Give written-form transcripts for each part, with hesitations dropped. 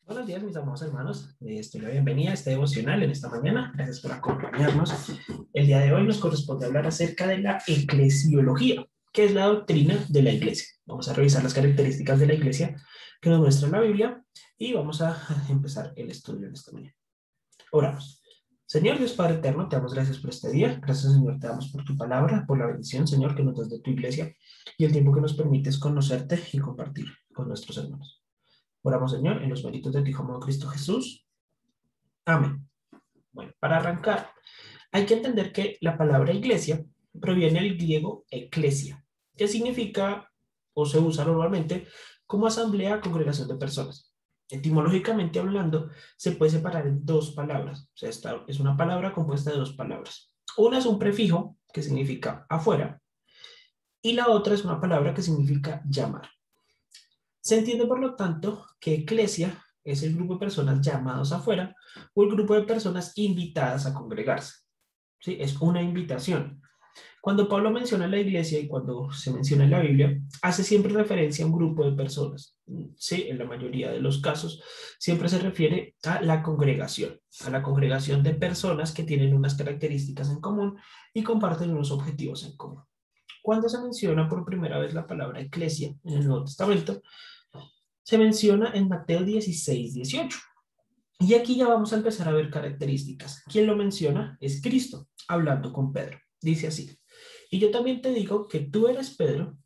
Buenos días, mis amados hermanos. Les doy la bienvenida a este devocional en esta mañana. Gracias por acompañarnos. El día de hoy nos corresponde hablar acerca de la eclesiología, que es la doctrina de la iglesia. Vamos a revisar las características de la iglesia que nos muestra la Biblia y vamos a empezar el estudio en esta mañana. Oramos. Señor Dios Padre Eterno, te damos gracias por este día. Gracias, Señor, te damos por tu palabra, por la bendición, Señor, que nos das de tu iglesia y el tiempo que nos permites conocerte y compartir con nuestros hermanos. Oramos, Señor, en los méritos de tu Hijo amado Cristo Jesús. Amén. Bueno, para arrancar, hay que entender que la palabra iglesia proviene del griego ecclesia, que significa o se usa normalmente como asamblea, congregación de personas. Etimológicamente hablando, se puede separar en dos palabras. O sea, esta es una palabra compuesta de dos palabras. Una es un prefijo que significa afuera y la otra es una palabra que significa llamar. Se entiende, por lo tanto, que eclesia es el grupo de personas llamados afuera o el grupo de personas invitadas a congregarse. ¿Sí? Es una invitación. Cuando Pablo menciona la iglesia y cuando se menciona en la Biblia, hace siempre referencia a un grupo de personas. Sí, en la mayoría de los casos siempre se refiere a la congregación de personas que tienen unas características en común y comparten unos objetivos en común. Cuando se menciona por primera vez la palabra eclesia en el Nuevo Testamento, se menciona en Mateo 16:18. Y aquí ya vamos a empezar a ver características. Quien lo menciona es Cristo, hablando con Pedro. Dice así: y yo también te digo que tú eres Pedro,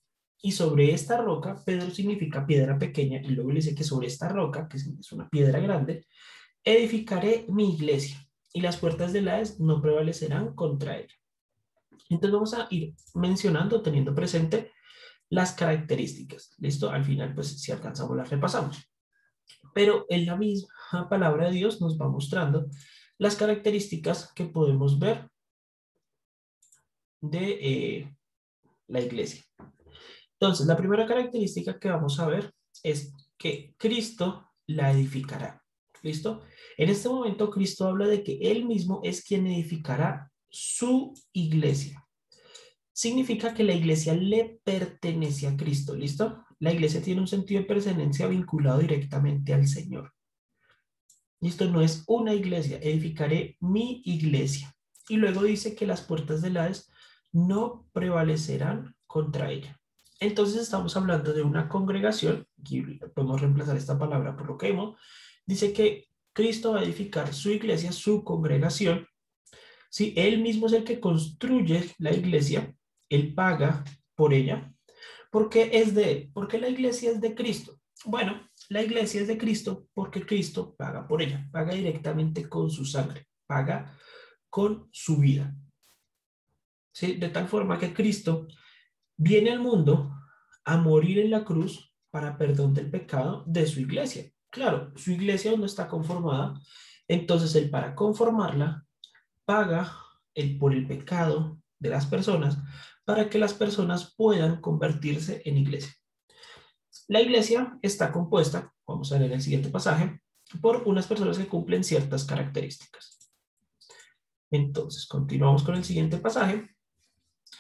y sobre esta roca, Pedro significa piedra pequeña, y luego le dice que sobre esta roca, que es una piedra grande, edificaré mi iglesia, y las puertas del Hades no prevalecerán contra ella. Entonces vamos a ir mencionando, teniendo presente las características. ¿Listo? Al final, pues si alcanzamos, las repasamos. Pero en la misma palabra de Dios nos va mostrando las características que podemos ver de la iglesia. Entonces, la primera característica que vamos a ver es que Cristo la edificará. ¿Listo? En este momento Cristo habla de que Él mismo es quien edificará su iglesia. Significa que la iglesia le pertenece a Cristo. ¿Listo? La iglesia tiene un sentido de pertenencia vinculado directamente al Señor. Y esto no es una iglesia, edificaré mi iglesia. Y luego dice que las puertas del Hades no prevalecerán contra ella. Entonces estamos hablando de una congregación, aquí podemos reemplazar esta palabra por lo que hemos, dice que Cristo va a edificar su iglesia, su congregación. Si Él mismo es el que construye la iglesia, Él paga por ella, porque es de Él, porque la iglesia es de Cristo. Bueno, la iglesia es de Cristo porque Cristo paga por ella, paga directamente con su sangre, paga con su vida. ¿Sí? De tal forma que Cristo viene al mundo a morir en la cruz para perdón del pecado de su iglesia. Claro, su iglesia no está conformada, entonces Él, para conformarla, paga por el pecado de las personas para que las personas puedan convertirse en iglesia. La iglesia está compuesta, vamos a leer el siguiente pasaje, por unas personas que cumplen ciertas características. Entonces, continuamos con el siguiente pasaje,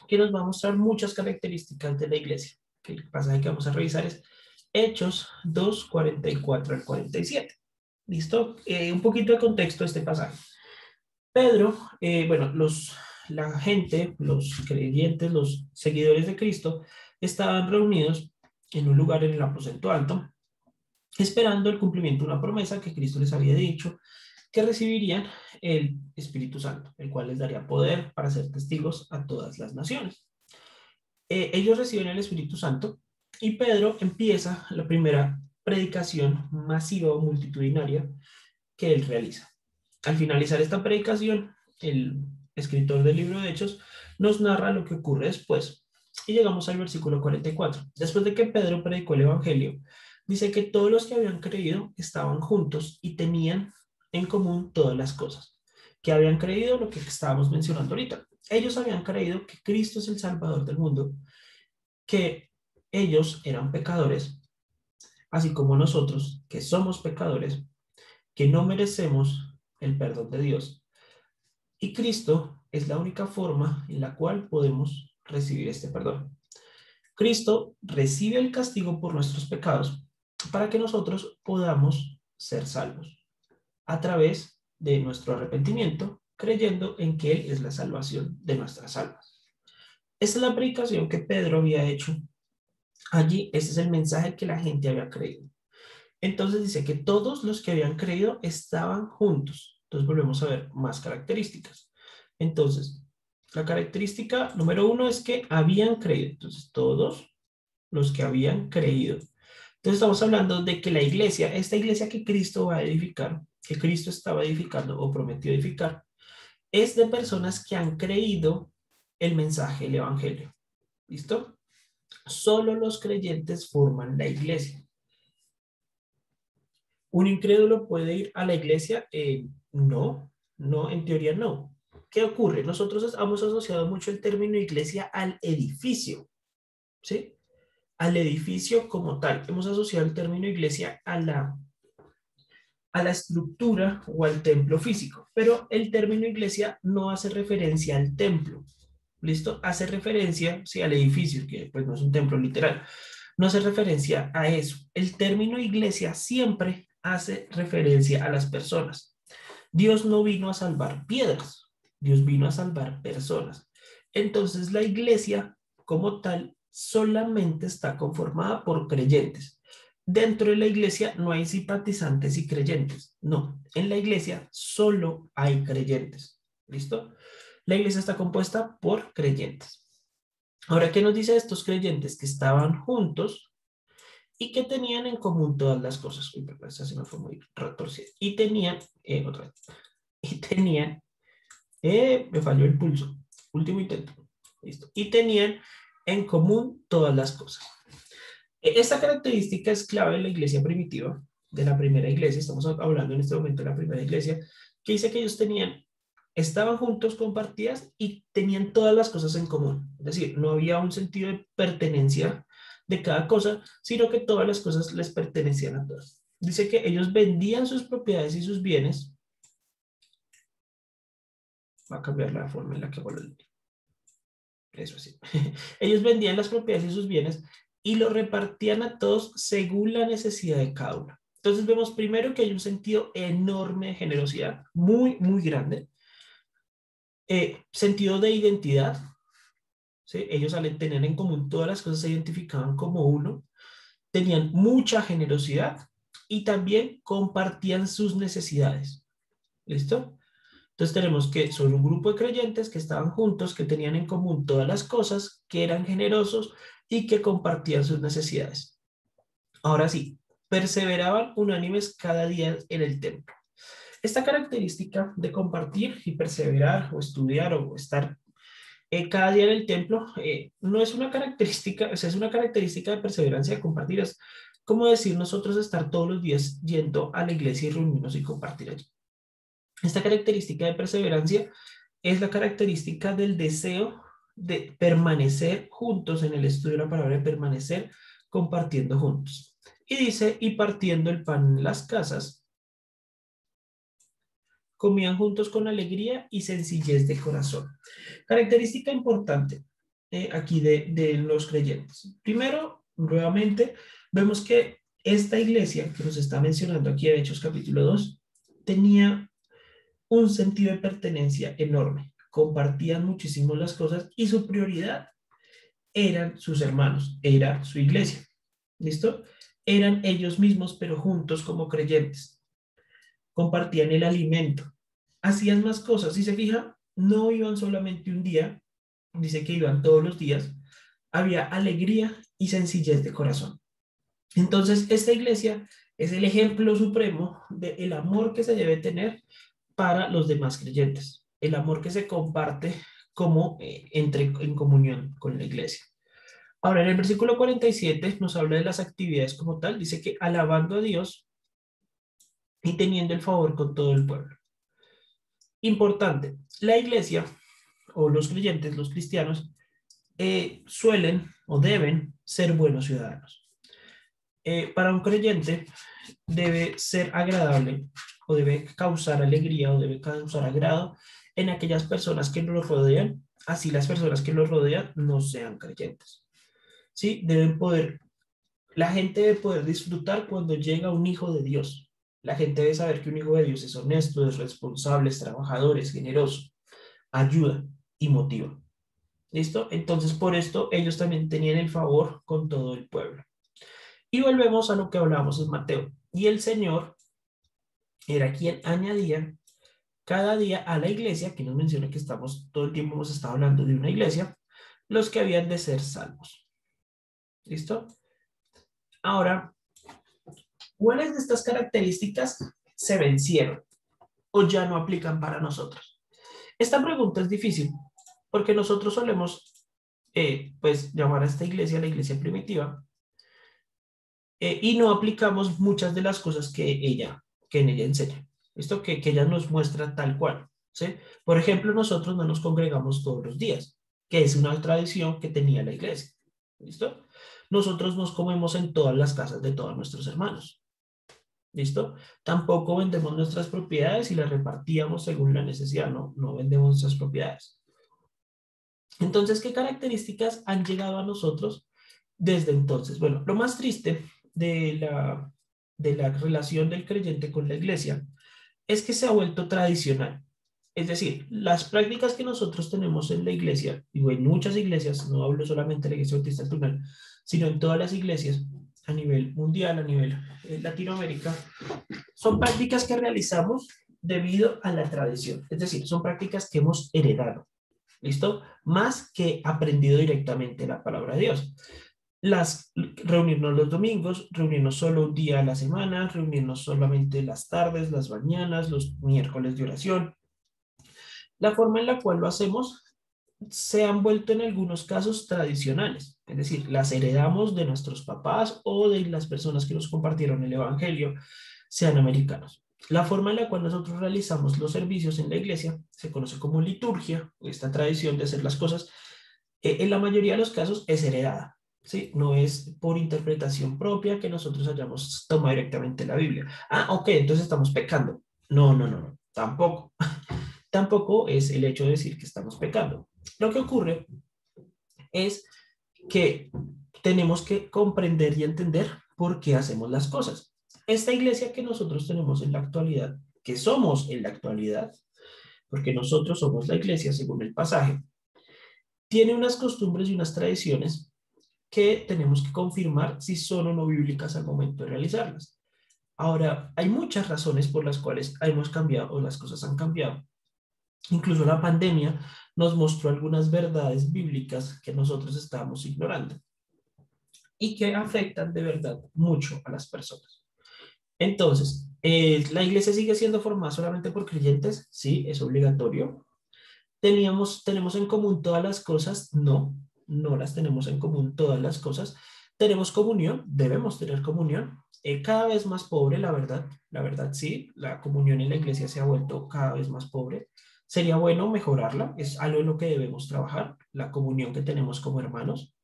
que nos va a mostrar muchas características de la iglesia. El pasaje que vamos a revisar es Hechos 2, 44 al 47. ¿Listo? Un poquito de contexto de este pasaje. Pedro, bueno, la gente, los creyentes, los seguidores de Cristo, estaban reunidos en un lugar en el aposento alto, esperando el cumplimiento de una promesa que Cristo les había dicho, que recibirían el Espíritu Santo, el cual les daría poder para ser testigos a todas las naciones. Ellos reciben el Espíritu Santo y Pedro empieza la primera predicación masiva o multitudinaria que él realiza. Al finalizar esta predicación, el escritor del libro de Hechos nos narra lo que ocurre después. Y llegamos al versículo 44. Después de que Pedro predicó el Evangelio, dice que todos los que habían creído estaban juntos y tenían en común todas las cosas. Que habían creído lo que estábamos mencionando ahorita. Ellos habían creído que Cristo es el Salvador del mundo, que ellos eran pecadores, así como nosotros, que somos pecadores, que no merecemos el perdón de Dios. Y Cristo es la única forma en la cual podemos recibir este perdón. Cristo recibe el castigo por nuestros pecados para que nosotros podamos ser salvos a través de nuestro arrepentimiento, creyendo en que Él es la salvación de nuestras almas. Esta es la predicación que Pedro había hecho allí. Este es el mensaje que la gente había creído. Entonces dice que todos los que habían creído estaban juntos. Entonces volvemos a ver más características. Entonces, la característica número 1 es que habían creído. Entonces, todos los que habían creído. Entonces estamos hablando de que la iglesia, esta iglesia que Cristo va a edificar, que Cristo estaba edificando o prometió edificar, es de personas que han creído el mensaje del evangelio. ¿Listo? Solo los creyentes forman la iglesia. ¿Un incrédulo puede ir a la iglesia? No, no, en teoría no. ¿Qué ocurre? Nosotros hemos asociado mucho el término iglesia al edificio, ¿sí? Al edificio como tal. Hemos asociado el término iglesia a la estructura o al templo físico, pero el término iglesia no hace referencia al templo, ¿listo? Hace referencia, sí, al edificio, que pues no es un templo literal, no hace referencia a eso. El término iglesia siempre hace referencia a las personas. Dios no vino a salvar piedras, Dios vino a salvar personas. Entonces la iglesia como tal solamente está conformada por creyentes. Dentro de la iglesia no hay simpatizantes y creyentes. No, en la iglesia solo hay creyentes. ¿Listo? La iglesia está compuesta por creyentes. Ahora, ¿qué nos dice estos creyentes que estaban juntos y que tenían en común todas las cosas? Uy, perdón, esta se me fue muy retorcida. Y tenían, otra vez, y tenían, me falló el pulso, último intento. Listo. Y tenían en común todas las cosas. Esta característica es clave en la iglesia primitiva, de la primera iglesia. Estamos hablando en este momento de la primera iglesia, que dice que ellos estaban juntos, compartidas y tenían todas las cosas en común. Es decir, no había un sentido de pertenencia de cada cosa, sino que todas las cosas les pertenecían a todos. Dice que ellos vendían sus propiedades y sus bienes. Va a cambiar la forma en la que hago la línea. Eso sí. Ellos vendían las propiedades y sus bienes y lo repartían a todos según la necesidad de cada uno. Entonces vemos primero que hay un sentido enorme de generosidad, muy, muy grande. Sentido de identidad, ¿sí? Ellos al tener en común todas las cosas se identificaban como uno, tenían mucha generosidad y también compartían sus necesidades. ¿Listo? Entonces tenemos que son un grupo de creyentes que estaban juntos, que tenían en común todas las cosas, que eran generosos y que compartían sus necesidades. Ahora sí, perseveraban unánimes cada día en el templo. Esta característica de compartir y perseverar o estudiar o estar cada día en el templo no es una característica, o sea, es una característica de perseverancia, de compartir. Es como decir nosotros estar todos los días yendo a la iglesia y reunirnos y compartir allí. Esta característica de perseverancia es la característica del deseo de permanecer juntos en el estudio de la palabra, de permanecer compartiendo juntos. Y dice, y partiendo el pan en las casas, comían juntos con alegría y sencillez de corazón. Característica importante aquí de los creyentes. Primero, nuevamente, vemos que esta iglesia que nos está mencionando aquí en Hechos capítulo 2 tenía un sentido de pertenencia enorme. Compartían muchísimo las cosas y su prioridad eran sus hermanos, era su iglesia. ¿Listo? Eran ellos mismos, pero juntos como creyentes. Compartían el alimento. Hacían más cosas. Si se fija, no iban solamente un día, dice que iban todos los días. Había alegría y sencillez de corazón. Entonces, esta iglesia es el ejemplo supremo del amor que se debe tener para los demás creyentes, el amor que se comparte como en comunión con la iglesia. Ahora, en el versículo 47 nos habla de las actividades como tal, dice que alabando a Dios y teniendo el favor con todo el pueblo. Importante, la iglesia o los creyentes, los cristianos, suelen o deben ser buenos ciudadanos. Para un creyente debe ser agradable o debe causar alegría o debe causar agrado en aquellas personas que nos rodean, así las personas que nos rodean no sean creyentes. ¿Sí? La gente debe poder disfrutar cuando llega un hijo de Dios. La gente debe saber que un hijo de Dios es honesto, es responsable, es trabajador, es generoso, ayuda y motiva. ¿Listo? Entonces, por esto ellos también tenían el favor con todo el pueblo. Y volvemos a lo que hablábamos en Mateo. Y el Señor era quien añadía cada día a la iglesia, que nos menciona que estamos, todo el tiempo hemos estado hablando de una iglesia, los que habían de ser salvos. ¿Listo? Ahora, ¿cuáles de estas características se vencieron o ya no aplican para nosotros? Esta pregunta es difícil porque nosotros solemos, pues, llamar a esta iglesia la iglesia primitiva, y no aplicamos muchas de las cosas que en ella enseña. Esto que ella nos muestra tal cual, ¿sí? Por ejemplo, nosotros no nos congregamos todos los días, que es una tradición que tenía la iglesia. ¿Listo? Nosotros nos comemos en todas las casas de todos nuestros hermanos. ¿Listo? Tampoco vendemos nuestras propiedades y las repartíamos según la necesidad, no vendemos nuestras propiedades. Entonces, ¿qué características han llegado a nosotros desde entonces? Bueno, lo más triste de la relación del creyente con la iglesia es que se ha vuelto tradicional. Es decir, las prácticas que nosotros tenemos en la iglesia, y en muchas iglesias, no hablo solamente de la iglesia bautista del Tunal, sino en todas las iglesias a nivel mundial, a nivel Latinoamérica, son prácticas que realizamos debido a la tradición. Es decir, son prácticas que hemos heredado. ¿Listo? Más que aprendido directamente la palabra de Dios. Reunirnos los domingos, reunirnos solo un día a la semana, reunirnos solamente las tardes, las mañanas, los miércoles de oración. La forma en la cual lo hacemos se han vuelto en algunos casos tradicionales, es decir, las heredamos de nuestros papás o de las personas que nos compartieron el Evangelio, sean americanos. La forma en la cual nosotros realizamos los servicios en la iglesia se conoce como liturgia, esta tradición de hacer las cosas, en la mayoría de los casos es heredada. ¿Sí? No es por interpretación propia que nosotros hayamos tomado directamente la Biblia. Ah, ok, entonces estamos pecando. No, tampoco. Tampoco es el hecho de decir que estamos pecando. Lo que ocurre es que tenemos que comprender y entender por qué hacemos las cosas. Esta iglesia que nosotros tenemos en la actualidad, que somos en la actualidad, porque nosotros somos la iglesia según el pasaje, tiene unas costumbres y unas tradiciones que tenemos que confirmar si son o no bíblicas al momento de realizarlas. Ahora, hay muchas razones por las cuales hemos cambiado o las cosas han cambiado. Incluso la pandemia nos mostró algunas verdades bíblicas que nosotros estábamos ignorando y que afectan de verdad mucho a las personas. Entonces, ¿la iglesia sigue siendo formada solamente por creyentes? Sí, es obligatorio. ¿Tenemos en común todas las cosas? No, no las tenemos en común todas las cosas. ¿Tenemos comunión? Debemos tener comunión. Cada vez más pobre, la verdad sí, la comunión en la iglesia se ha vuelto cada vez más pobre. Sería bueno mejorarla, es algo en lo que debemos trabajar, la comunión que tenemos como hermanos.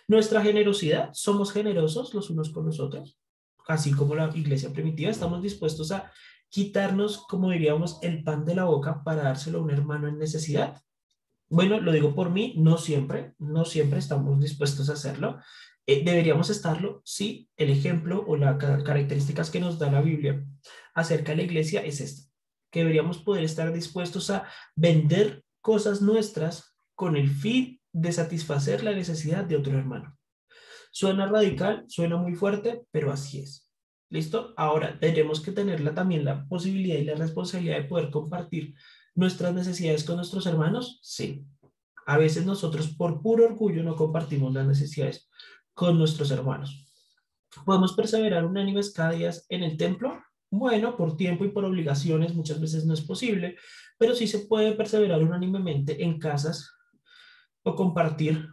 Nuestra generosidad, somos generosos los unos con los otros, así como la iglesia primitiva, estamos dispuestos a quitarnos, como diríamos, el pan de la boca para dárselo a un hermano en necesidad. Bueno, lo digo por mí, no siempre estamos dispuestos a hacerlo. ¿Deberíamos estarlo? Sí, el ejemplo o las características que nos da la Biblia acerca de la iglesia es esta, que deberíamos poder estar dispuestos a vender cosas nuestras con el fin de satisfacer la necesidad de otro hermano. Suena radical, suena muy fuerte, pero así es. ¿Listo? Ahora, tenemos que tener también la posibilidad y la responsabilidad de poder compartir nuestras necesidades con nuestros hermanos. Sí. A veces nosotros por puro orgullo no compartimos las necesidades con nuestros hermanos. ¿Podemos perseverar unánimes cada día en el templo? Bueno, por tiempo y por obligaciones muchas veces no es posible, pero sí se puede perseverar unánimemente en casas o compartir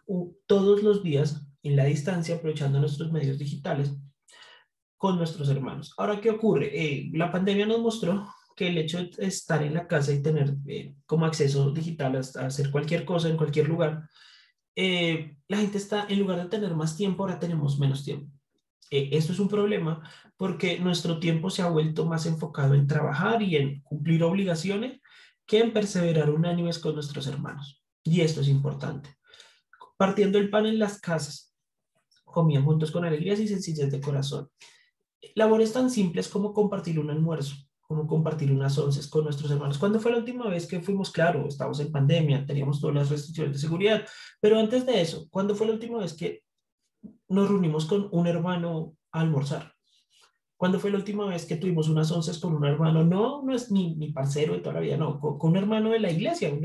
todos los días en la distancia, aprovechando nuestros medios digitales con nuestros hermanos. Ahora, ¿qué ocurre? La pandemia nos mostró que el hecho de estar en la casa y tener como acceso digital a hacer cualquier cosa en cualquier lugar, la gente está, en lugar de tener más tiempo, ahora tenemos menos tiempo. Esto es un problema porque nuestro tiempo se ha vuelto más enfocado en trabajar y en cumplir obligaciones que en perseverar unánimes con nuestros hermanos. Y esto es importante. Partiendo el pan en las casas, comían juntos con alegrías y sencillez de corazón. Labores tan simples como compartir un almuerzo, como compartir unas onces con nuestros hermanos. ¿Cuándo fue la última vez que fuimos? Claro, estábamos en pandemia, teníamos todas las restricciones de seguridad, pero antes de eso, ¿cuándo fue la última vez que nos reunimos con un hermano a almorzar? ¿Cuándo fue la última vez que tuvimos unas onces con un hermano? No, no es mi parcero de toda la vida, no, con un hermano de la iglesia, un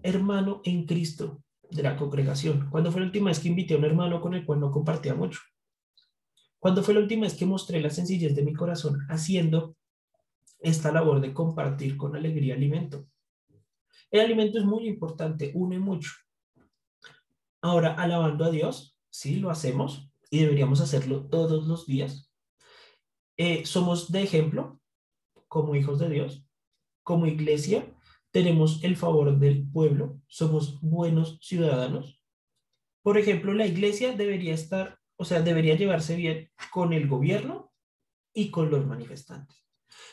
hermano en Cristo de la congregación. ¿Cuándo fue la última vez que invité a un hermano con el cual no compartía mucho? ¿Cuándo fue la última vez que mostré la sencillez de mi corazón haciendo esta labor de compartir con alegría alimento? El alimento es muy importante, une mucho. Ahora, alabando a Dios, sí, lo hacemos y deberíamos hacerlo todos los días. Somos de ejemplo como hijos de Dios, como iglesia, tenemos el favor del pueblo, somos buenos ciudadanos. Por ejemplo, la iglesia debería estar, o sea, debería llevarse bien con el gobierno y con los manifestantes.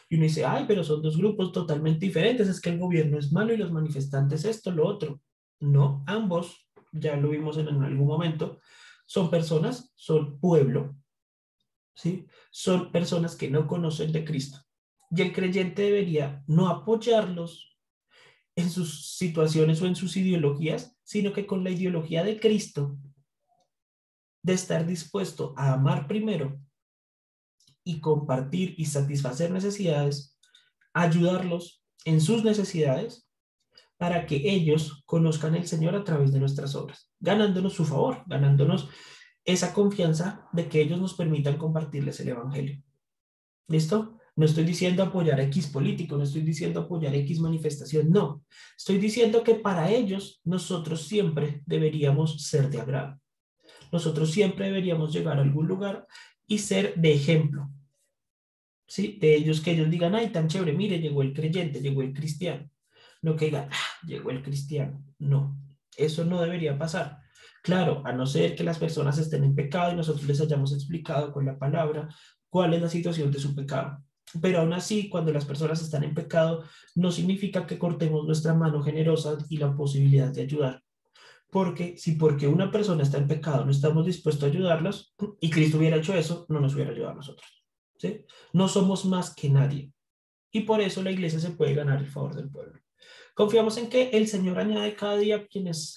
Y uno dice, ay, pero son dos grupos totalmente diferentes, es que el gobierno es malo y los manifestantes esto, lo otro. No, ambos, ya lo vimos en algún momento, son personas, son pueblo, ¿sí? Son personas que no conocen de Cristo. Y el creyente debería no apoyarlos en sus situaciones o en sus ideologías, sino que con la ideología de Cristo, de estar dispuesto a amar primero y compartir y satisfacer necesidades, ayudarlos en sus necesidades para que ellos conozcan al Señor a través de nuestras obras, ganándonos su favor, ganándonos esa confianza de que ellos nos permitan compartirles el Evangelio. ¿Listo? No estoy diciendo apoyar a X político, no estoy diciendo apoyar a X manifestación, no. Estoy diciendo que para ellos nosotros siempre deberíamos ser de agrado. Nosotros siempre deberíamos llegar a algún lugar y ser de ejemplo, ¿sí? De ellos, que ellos digan, ay, tan chévere, mire, llegó el creyente, llegó el cristiano. No que digan, llegó el cristiano. No, eso no debería pasar. Claro, a no ser que las personas estén en pecado y nosotros les hayamos explicado con la palabra cuál es la situación de su pecado. Pero aún así, cuando las personas están en pecado, no significa que cortemos nuestra mano generosa y la posibilidad de ayudar. Porque si porque una persona está en pecado no estamos dispuestos a ayudarlos, y Cristo hubiera hecho eso, no nos hubiera ayudado a nosotros. ¿Sí? No somos más que nadie. Y por eso la iglesia se puede ganar el favor del pueblo. ¿Confiamos en que el Señor añade cada día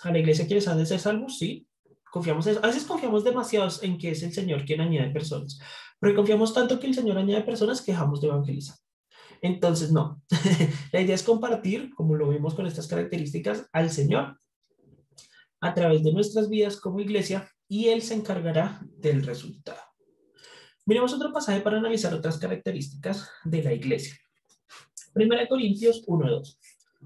a la iglesia quienes han de ser salvos? Sí. Confiamos en eso. A veces confiamos demasiado en que es el Señor quien añade personas. Pero confiamos tanto que el Señor añade personas que dejamos de evangelizar. Entonces, no. La idea es compartir, como lo vimos con estas características, al Señor a través de nuestras vidas como iglesia y Él se encargará del resultado. Miremos otro pasaje para analizar otras características de la iglesia. 1 Corintios 1:2.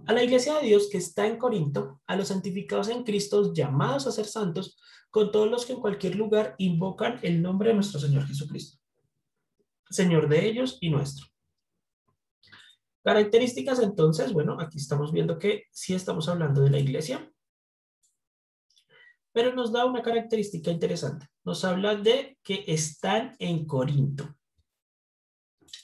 A la iglesia de Dios que está en Corinto, a los santificados en Cristo, llamados a ser santos, con todos los que en cualquier lugar invocan el nombre de nuestro Señor Jesucristo, Señor de ellos y nuestro. Características entonces, bueno, aquí estamos viendo que sí estamos hablando de la iglesia, pero nos da una característica interesante. Nos habla de que están en Corinto.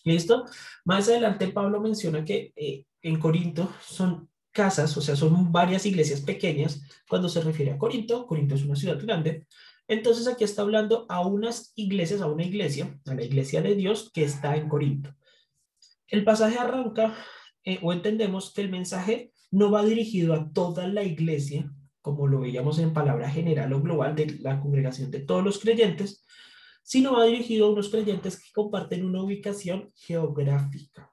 ¿Listo? Más adelante Pablo menciona que en Corinto son casas, o sea, son varias iglesias pequeñas cuando se refiere a Corinto. Corinto es una ciudad grande. Entonces aquí está hablando a unas iglesias, a una iglesia, a la iglesia de Dios que está en Corinto. El pasaje arranca, o entendemos que el mensaje no va dirigido a toda la iglesia, como lo veíamos en palabra general o global de la congregación de todos los creyentes, sino va dirigido a unos creyentes que comparten una ubicación geográfica.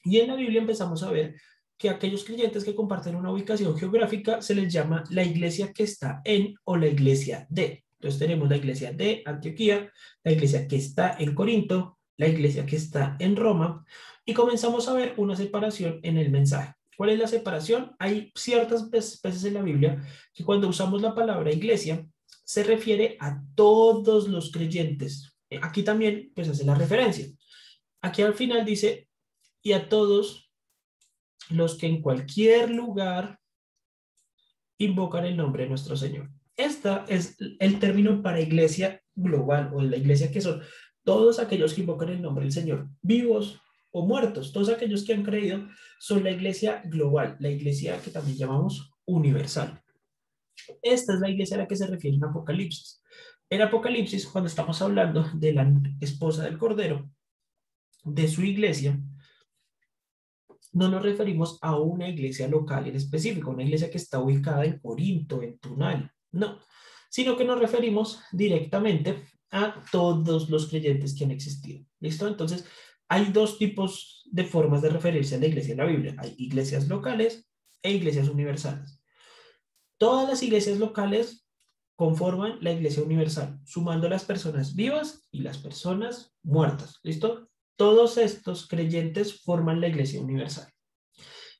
Y en la Biblia empezamos a ver que aquellos creyentes que comparten una ubicación geográfica se les llama la iglesia que está en o la iglesia de. Entonces tenemos la iglesia de Antioquía, la iglesia que está en Corinto, la iglesia que está en Roma, y comenzamos a ver una separación en el mensaje. ¿Cuál es la separación? Hay ciertas veces en la Biblia que cuando usamos la palabra iglesia se refiere a todos los creyentes. Aquí también pues hace la referencia. Aquí al final dice, y a todos los que en cualquier lugar invocan el nombre de nuestro Señor. Este es el término para iglesia global o la iglesia que son todos aquellos que invocan el nombre del Señor, vivos o muertos. Todos aquellos que han creído son la iglesia global, la iglesia que también llamamos universal. Esta es la iglesia a la que se refiere en Apocalipsis. En Apocalipsis, cuando estamos hablando de la esposa del Cordero, de su iglesia, no nos referimos a una iglesia local en específico, una iglesia que está ubicada en Corinto, en Tunal, no, sino que nos referimos directamente a todos los creyentes que han existido. ¿Listo? Entonces, hay dos tipos de formas de referirse a la iglesia en la Biblia. Hay iglesias locales e iglesias universales. Todas las iglesias locales conforman la iglesia universal, sumando las personas vivas y las personas muertas. ¿Listo? Todos estos creyentes forman la iglesia universal.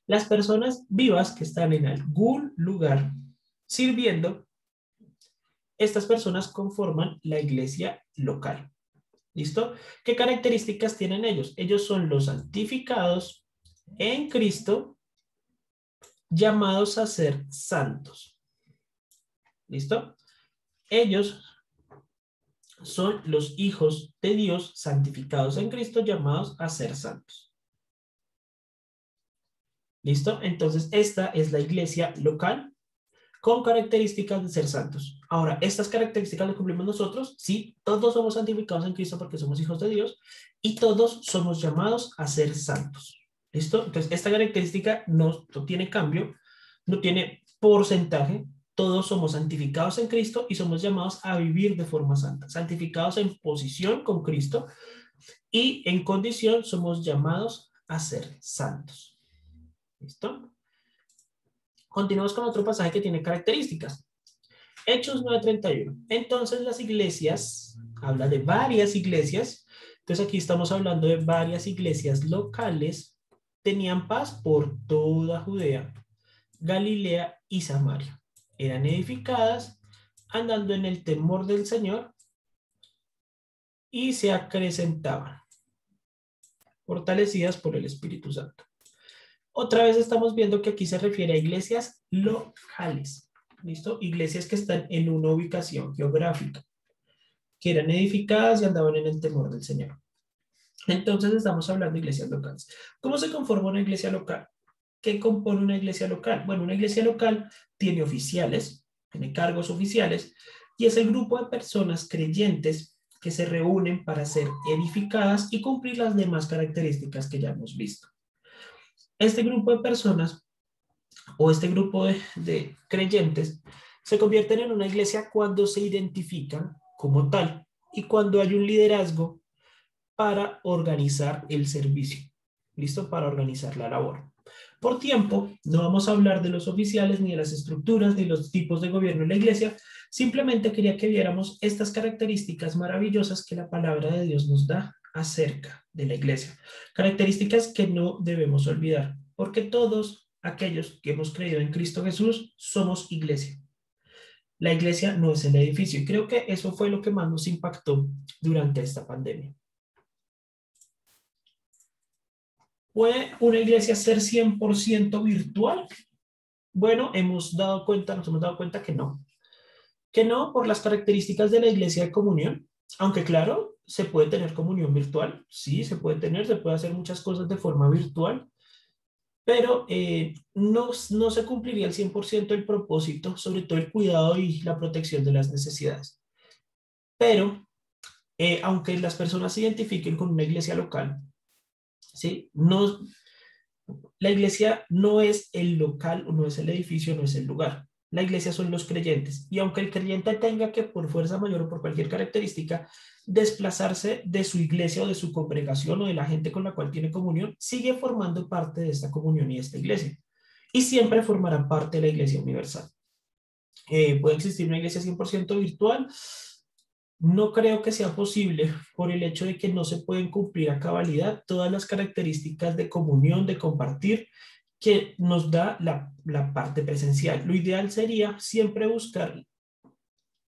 Las personas vivas que están en algún lugar sirviendo, estas personas conforman la iglesia local. ¿Listo? ¿Qué características tienen ellos? Ellos son los santificados en Cristo, llamados a ser santos. ¿Listo? Ellos son los hijos de Dios santificados en Cristo, llamados a ser santos. ¿Listo? Entonces, esta es la iglesia local con características de ser santos. Ahora, ¿estas características las cumplimos nosotros? Sí, todos somos santificados en Cristo porque somos hijos de Dios y todos somos llamados a ser santos. ¿Listo? Entonces, esta característica no tiene cambio, no tiene porcentaje. Todos somos santificados en Cristo y somos llamados a vivir de forma santa. Santificados en posición con Cristo y en condición somos llamados a ser santos. ¿Listo? Continuamos con otro pasaje que tiene características. Hechos 9:31. Entonces las iglesias, habla de varias iglesias, entonces aquí estamos hablando de varias iglesias locales, tenían paz por toda Judea, Galilea y Samaria. Eran edificadas, andando en el temor del Señor y se acrecentaban, fortalecidas por el Espíritu Santo. Otra vez estamos viendo que aquí se refiere a iglesias locales, ¿listo? Iglesias que están en una ubicación geográfica, que eran edificadas y andaban en el temor del Señor. Entonces estamos hablando de iglesias locales. ¿Cómo se conforma una iglesia local? ¿Qué compone una iglesia local? Bueno, una iglesia local tiene oficiales, tiene cargos oficiales, y es el grupo de personas creyentes que se reúnen para ser edificadas y cumplir las demás características que ya hemos visto. Este grupo de personas o este grupo de creyentes se convierten en una iglesia cuando se identifican como tal y cuando hay un liderazgo para organizar el servicio. ¿Listo? Para organizar la labor. Por tiempo, no vamos a hablar de los oficiales, ni de las estructuras, ni los tipos de gobierno en la iglesia. Simplemente quería que viéramos estas características maravillosas que la palabra de Dios nos da acerca de la iglesia. Características que no debemos olvidar, porque todos aquellos que hemos creído en Cristo Jesús somos iglesia. La iglesia no es el edificio y creo que eso fue lo que más nos impactó durante esta pandemia. ¿Puede una iglesia ser 100% virtual? Bueno, nos hemos dado cuenta que no por las características de la iglesia de comunión, aunque claro, se puede tener comunión virtual, sí, se puede hacer muchas cosas de forma virtual, pero no se cumpliría al 100% el propósito, sobre todo el cuidado y la protección de las necesidades. Pero, aunque las personas se identifiquen con una iglesia local, ¿sí? No, la iglesia no es el local, no es el edificio, no es el lugar. La iglesia son los creyentes. Y aunque el creyente tenga que, por fuerza mayor o por cualquier característica, desplazarse de su iglesia o de su congregación o de la gente con la cual tiene comunión, sigue formando parte de esta comunión y esta iglesia. Y siempre formará parte de la iglesia universal. ¿Puede existir una iglesia 100% virtual? No creo que sea posible por el hecho de que no se pueden cumplir a cabalidad todas las características de comunión, de compartir, que nos da la parte presencial. Lo ideal sería siempre buscar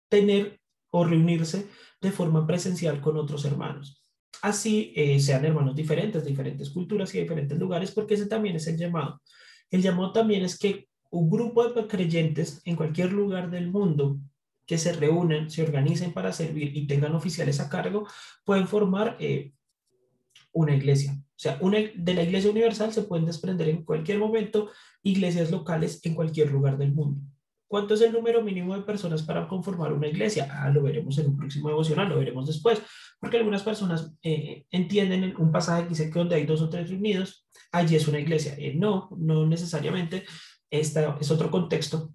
tener o reunirse de forma presencial con otros hermanos. Así sean hermanos diferentes, de diferentes culturas y de diferentes lugares, porque ese también es el llamado. El llamado también es que un grupo de creyentes en cualquier lugar del mundo que se reúnen, se organicen para servir y tengan oficiales a cargo, pueden formar una iglesia. O sea, de la iglesia universal se pueden desprender en cualquier momento iglesias locales en cualquier lugar del mundo. ¿Cuánto es el número mínimo de personas para conformar una iglesia? Lo veremos en un próximo devocional, lo veremos después, porque algunas personas entienden un pasaje que dice que donde hay 2 o 3 reunidos, allí es una iglesia. No necesariamente. Esta es otro contexto,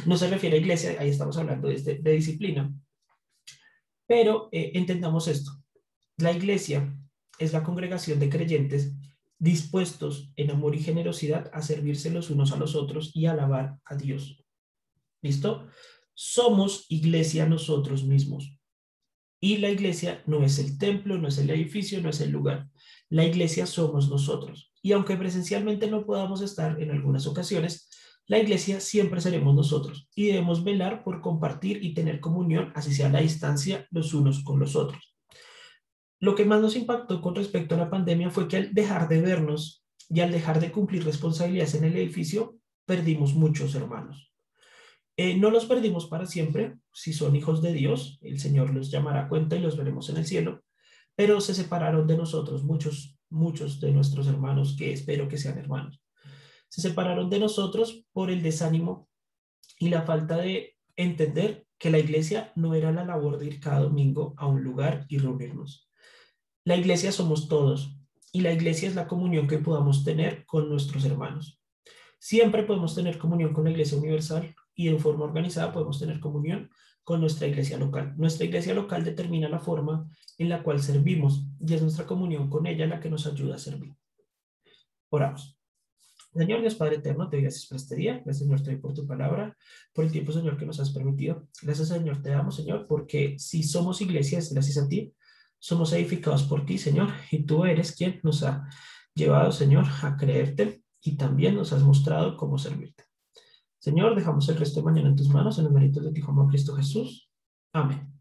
no se refiere a iglesia, ahí estamos hablando de disciplina. Pero entendamos esto. La iglesia es la congregación de creyentes dispuestos en amor y generosidad a servirse los unos a los otros y a alabar a Dios. ¿Listo? Somos iglesia nosotros mismos. Y la iglesia no es el templo, no es el edificio, no es el lugar. La iglesia somos nosotros. Y aunque presencialmente no podamos estar en algunas ocasiones, la iglesia siempre seremos nosotros y debemos velar por compartir y tener comunión, así sea a la distancia, los unos con los otros. Lo que más nos impactó con respecto a la pandemia fue que al dejar de vernos y al dejar de cumplir responsabilidades en el edificio, perdimos muchos hermanos. No los perdimos para siempre. Si son hijos de Dios, el Señor los llamará a cuenta y los veremos en el cielo, pero se separaron de nosotros muchos de nuestros hermanos, que espero que sean hermanos. Se separaron de nosotros por el desánimo y la falta de entender que la iglesia no era la labor de ir cada domingo a un lugar y reunirnos. La iglesia somos todos y la iglesia es la comunión que podamos tener con nuestros hermanos. Siempre podemos tener comunión con la iglesia universal y en forma organizada podemos tener comunión con nuestra iglesia local. Nuestra iglesia local determina la forma en la cual servimos y es nuestra comunión con ella la que nos ayuda a servir. Oramos. Señor Dios Padre eterno, te doy gracias por este día. Gracias, Señor, te doy por tu palabra, por el tiempo, Señor, que nos has permitido. Gracias, Señor, te damos, Señor, porque si somos iglesias, gracias a ti, somos edificados por ti, Señor, y tú eres quien nos ha llevado, Señor, a creerte y también nos has mostrado cómo servirte. Señor, dejamos el resto de mañana en tus manos, en los méritos de tu Hijo, Cristo Jesús. Amén.